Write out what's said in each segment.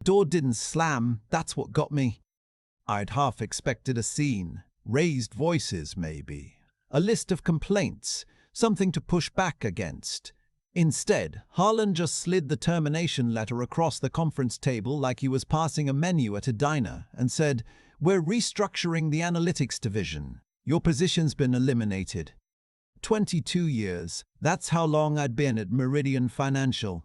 Door didn't slam, that's what got me. I'd half expected a scene, raised voices maybe, a list of complaints, something to push back against. Instead, Harlan just slid the termination letter across the conference table like he was passing a menu at a diner and said, "We're restructuring the analytics division. Your position's been eliminated." 22 years, that's how long I'd been at Meridian Financial.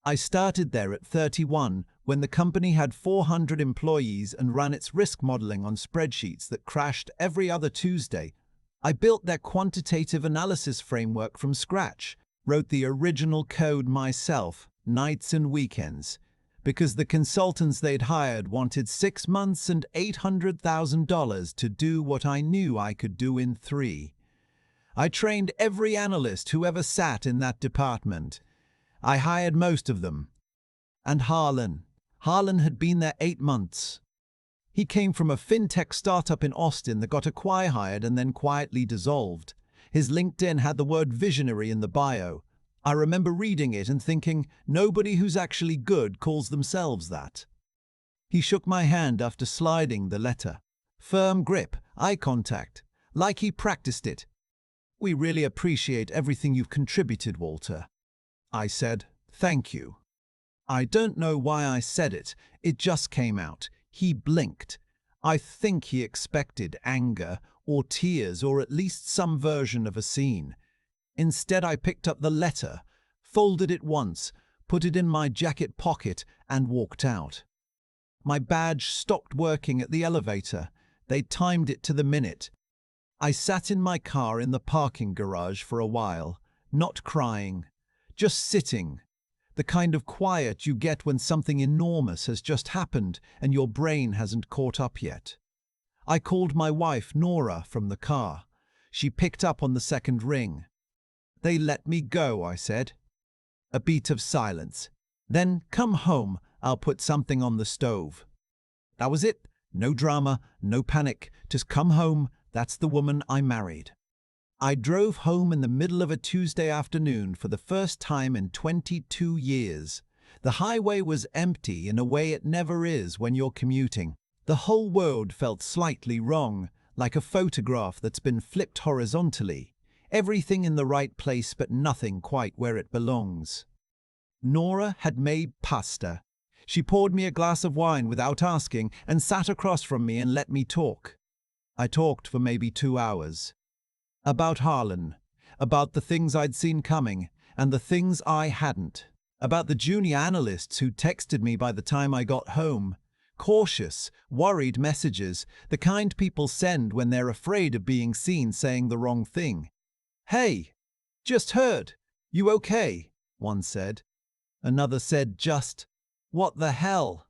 I started there at 31 when the company had 400 employees and ran its risk modeling on spreadsheets that crashed every other Tuesday. I built their quantitative analysis framework from scratch, wrote the original code myself, nights and weekends, because the consultants they'd hired wanted 6 months and $800,000 to do what I knew I could do in 3. I trained every analyst who ever sat in that department. I hired most of them. And Harlan had been there 8 months. He came from a fintech startup in Austin that got acquired and then quietly dissolved. His LinkedIn had the word visionary in the bio. I remember reading it and thinking, nobody who's actually good calls themselves that. He shook my hand after sliding the letter. Firm grip, eye contact, like he practiced it. "We really appreciate everything you've contributed, Walter." I said, "Thank you." I don't know why I said it, it just came out. He blinked. I think he expected anger or tears or at least some version of a scene. Instead, I picked up the letter, folded it once, put it in my jacket pocket, and walked out. My badge stopped working at the elevator. They timed it to the minute. I sat in my car in the parking garage for a while, not crying, just sitting. The kind of quiet you get when something enormous has just happened and your brain hasn't caught up yet. I called my wife, Nora, from the car. She picked up on the second ring. "They let me go," I said. A beat of silence. "Then come home, I'll put something on the stove." That was it. No drama, no panic, just come home. That's the woman I married. I drove home in the middle of a Tuesday afternoon for the first time in 22 years. The highway was empty in a way it never is when you're commuting. The whole world felt slightly wrong, like a photograph that's been flipped horizontally. Everything in the right place but nothing quite where it belongs. Nora had made pasta. She poured me a glass of wine without asking and sat across from me and let me talk. I talked for maybe 2 hours. About Harlan, about the things I'd seen coming and the things I hadn't, about the junior analysts who texted me by the time I got home. Cautious, worried messages, the kind people send when they're afraid of being seen saying the wrong thing. "Hey, just heard. You okay?" one said. Another said just, "What the hell?"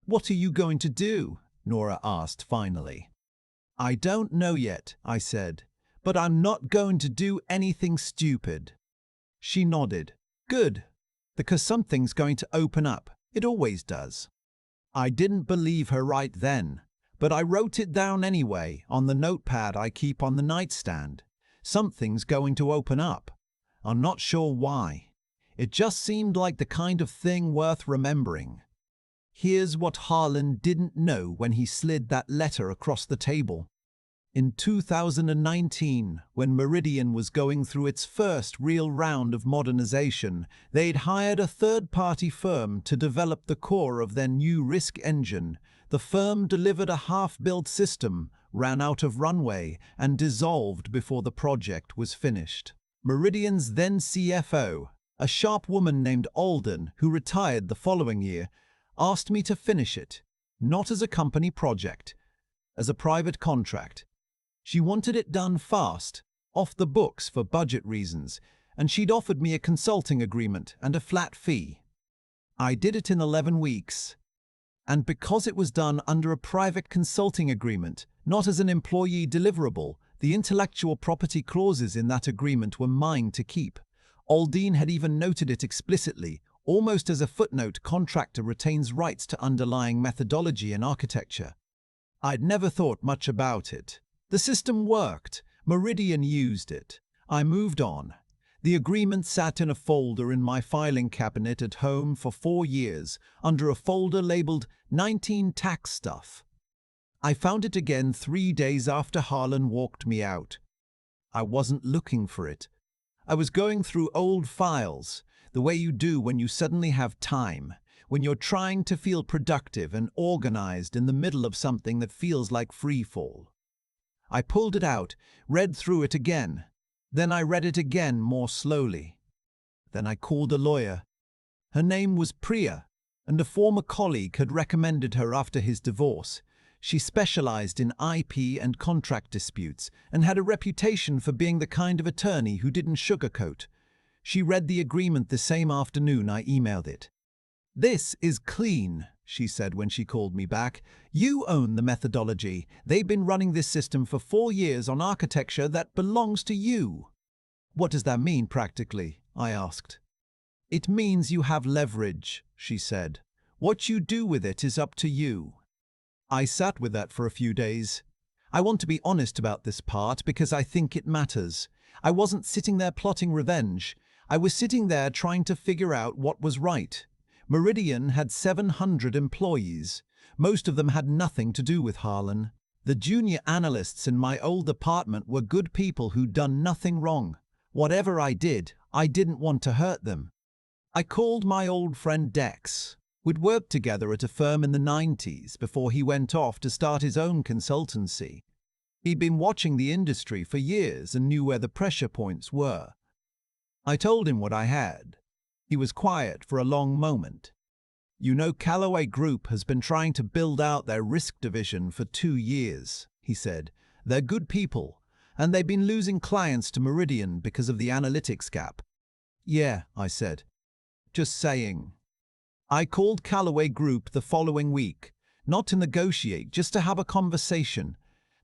"What are you going to do?" Nora asked finally. "I don't know yet," I said, "but I'm not going to do anything stupid." She nodded. "Good, because something's going to open up. It always does." I didn't believe her right then, but I wrote it down anyway on the notepad I keep on the nightstand. Something's going to open up. I'm not sure why. It just seemed like the kind of thing worth remembering. Here's what Harlan didn't know when he slid that letter across the table. In 2019, when Meridian was going through its first real round of modernization, they'd hired a third-party firm to develop the core of their new risk engine. The firm delivered a half-built system, ran out of runway, and dissolved before the project was finished. Meridian's then CFO, a sharp woman named Alden, who retired the following year, asked me to finish it, not as a company project, as a private contract. She wanted it done fast, off the books for budget reasons, and she'd offered me a consulting agreement and a flat fee. I did it in 11 weeks. And because it was done under a private consulting agreement, not as an employee deliverable, the intellectual property clauses in that agreement were mine to keep. Alden had even noted it explicitly, almost as a footnote: contractor retains rights to underlying methodology and architecture. I'd never thought much about it. The system worked. Meridian used it. I moved on. The agreement sat in a folder in my filing cabinet at home for 4 years, under a folder labeled 19 Tax Stuff. I found it again 3 days after Harlan walked me out. I wasn't looking for it. I was going through old files, the way you do when you suddenly have time, when you're trying to feel productive and organized in the middle of something that feels like free fall. I pulled it out, read through it again. Then I read it again more slowly. Then I called a lawyer. Her name was Priya, and a former colleague had recommended her after his divorce. She specialized in IP and contract disputes and had a reputation for being the kind of attorney who didn't sugarcoat. She read the agreement the same afternoon I emailed it. "This is clean," she said when she called me back. "You own the methodology. They've been running this system for 4 years on architecture that belongs to you." "What does that mean practically?" I asked. "It means you have leverage," she said. "What you do with it is up to you." I sat with that for a few days. I want to be honest about this part because I think it matters. I wasn't sitting there plotting revenge. I was sitting there trying to figure out what was right. Meridian had 700 employees. Most of them had nothing to do with Harlan. The junior analysts in my old department were good people who'd done nothing wrong. Whatever I did, I didn't want to hurt them. I called my old friend Dex. We'd worked together at a firm in the 90s before he went off to start his own consultancy. He'd been watching the industry for years and knew where the pressure points were. I told him what I had. He was quiet for a long moment. "You know, Callaway Group has been trying to build out their risk division for 2 years, he said. "They're good people, and they've been losing clients to Meridian because of the analytics gap." "Yeah," I said. "Just saying." I called Callaway Group the following week, not to negotiate, just to have a conversation.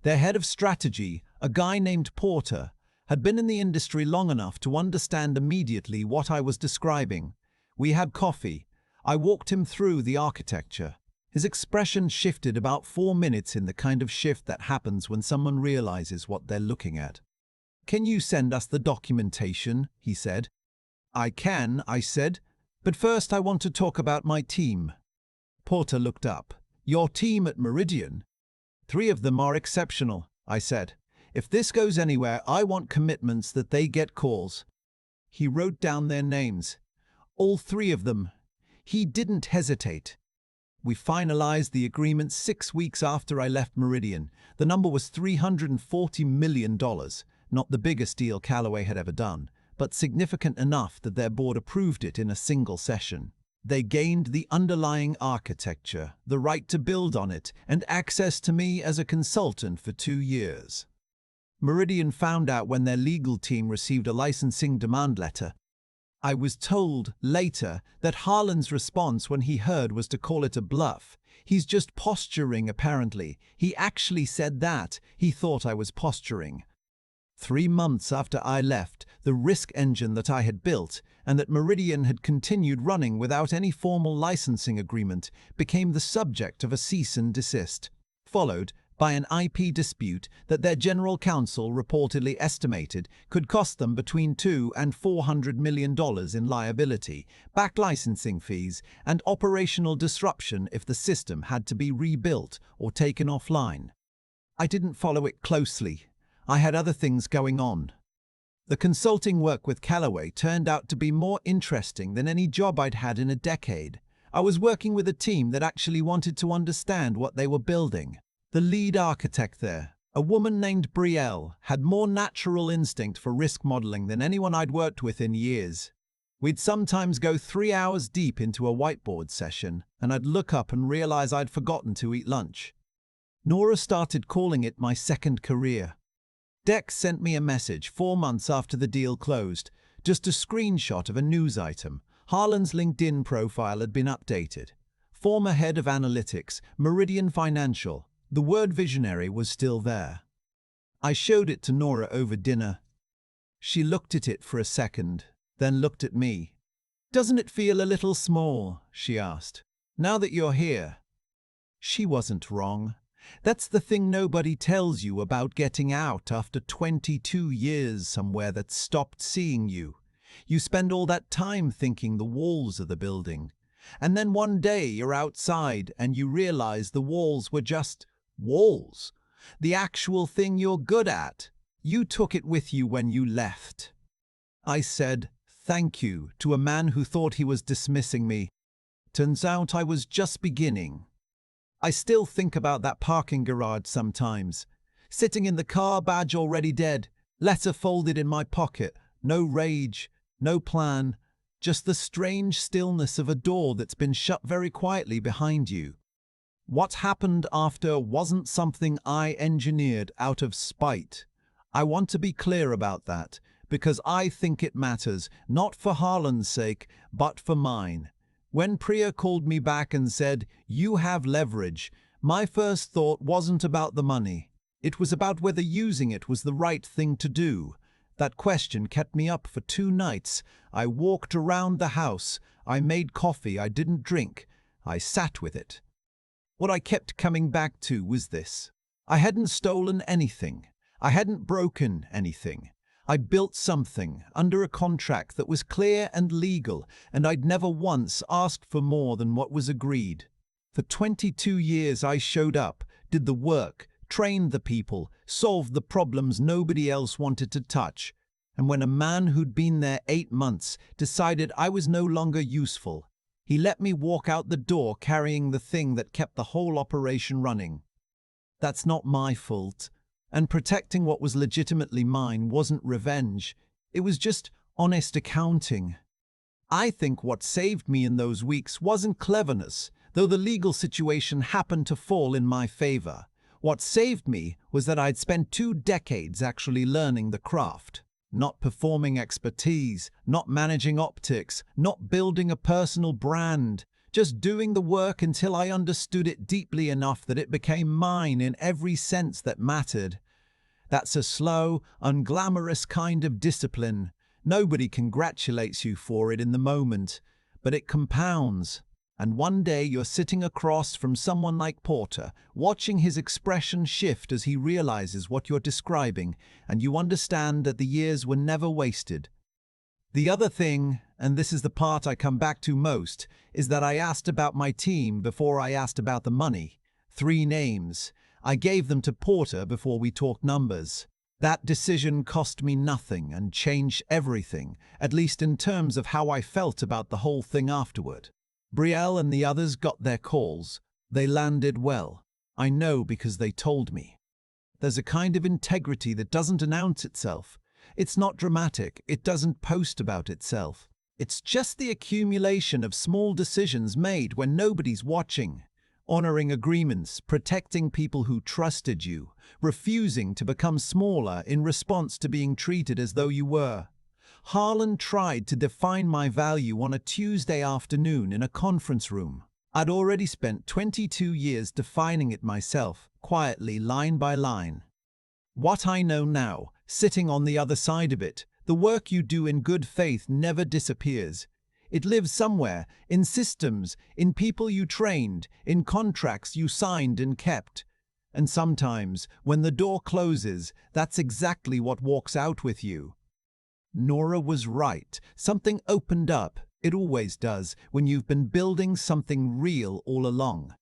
Their head of strategy, a guy named Porter, had been in the industry long enough to understand immediately what I was describing. We had coffee. I walked him through the architecture. His expression shifted about 4 minutes in the kind of shift that happens when someone realizes what they're looking at. "Can you send us the documentation?" he said. "I can," I said. "But first I want to talk about my team." Porter looked up. "Your team at Meridian?" "3 of them are exceptional," I said. "If this goes anywhere, I want commitments that they get calls." He wrote down their names. "All 3 of them." He didn't hesitate. We finalized the agreement 6 weeks after I left Meridian. The number was $340 million, not the biggest deal Callaway had ever done, but significant enough that their board approved it in a single session. They gained the underlying architecture, the right to build on it, and access to me as a consultant for 2 years. Meridian found out when their legal team received a licensing demand letter. I was told later that Harlan's response when he heard was to call it a bluff. "He's just posturing, apparently." He actually said that. He thought I was posturing. 3 months after I left, the risk engine that I had built, and that Meridian had continued running without any formal licensing agreement, became the subject of a cease and desist, followed by an IP dispute that their general counsel reportedly estimated could cost them between $200 and $400 million in liability, back licensing fees, and operational disruption if the system had to be rebuilt or taken offline. I didn't follow it closely. I had other things going on. The consulting work with Callaway turned out to be more interesting than any job I'd had in a decade. I was working with a team that actually wanted to understand what they were building. The lead architect there, a woman named Brielle, had more natural instinct for risk modeling than anyone I'd worked with in years. We'd sometimes go 3 hours deep into a whiteboard session, and I'd look up and realize I'd forgotten to eat lunch. Nora started calling it my second career. Dex sent me a message 4 months after the deal closed, just a screenshot of a news item. Harlan's LinkedIn profile had been updated. Former head of analytics, Meridian Financial. The word visionary was still there. I showed it to Nora over dinner. She looked at it for a second, then looked at me. "Doesn't it feel a little small?" she asked. "Now that you're here." She wasn't wrong. That's the thing nobody tells you about getting out after 22 years somewhere that stopped seeing you. You spend all that time thinking the walls are the building. And then one day you're outside and you realize the walls were just walls. The actual thing you're good at. You took it with you when you left. I said thank you to a man who thought he was dismissing me. Turns out I was just beginning. I still think about that parking garage sometimes. Sitting in the car, badge already dead, letter folded in my pocket, no rage, no plan, just the strange stillness of a door that's been shut very quietly behind you. What happened after wasn't something I engineered out of spite. I want to be clear about that, because I think it matters, not for Harlan's sake, but for mine. When Priya called me back and said, "You have leverage," my first thought wasn't about the money. It was about whether using it was the right thing to do. That question kept me up for 2 nights. I walked around the house. I made coffee I didn't drink. I sat with it. What I kept coming back to was this. I hadn't stolen anything. I hadn't broken anything. I built something under a contract that was clear and legal, and I'd never once asked for more than what was agreed. For 22 years I showed up, did the work, trained the people, solved the problems nobody else wanted to touch. And when a man who'd been there 8 months decided I was no longer useful, he let me walk out the door carrying the thing that kept the whole operation running. That's not my fault. And protecting what was legitimately mine wasn't revenge. It was just honest accounting. I think what saved me in those weeks wasn't cleverness, though the legal situation happened to fall in my favor. What saved me was that I'd spent 2 decades actually learning the craft. Not performing expertise, not managing optics, not building a personal brand. Just doing the work until I understood it deeply enough that it became mine in every sense that mattered. That's a slow, unglamorous kind of discipline. Nobody congratulates you for it in the moment, but it compounds. And one day you're sitting across from someone like Porter, watching his expression shift as he realizes what you're describing, and you understand that the years were never wasted. The other thing, and this is the part I come back to most, is that I asked about my team before I asked about the money. 3 names. I gave them to Porter before we talked numbers. That decision cost me nothing and changed everything, at least in terms of how I felt about the whole thing afterward. Brielle and the others got their calls. They landed well. I know because they told me. There's a kind of integrity that doesn't announce itself. It's not dramatic. It doesn't post about itself. It's just the accumulation of small decisions made when nobody's watching. Honoring agreements, protecting people who trusted you, refusing to become smaller in response to being treated as though you were. Harlan tried to define my value on a Tuesday afternoon in a conference room. I'd already spent 22 years defining it myself, quietly, line by line. What I know now, sitting on the other side of it, the work you do in good faith never disappears. It lives somewhere, in systems, in people you trained, in contracts you signed and kept. And sometimes, when the door closes, that's exactly what walks out with you. Nora was right. Something opened up. It always does when you've been building something real all along.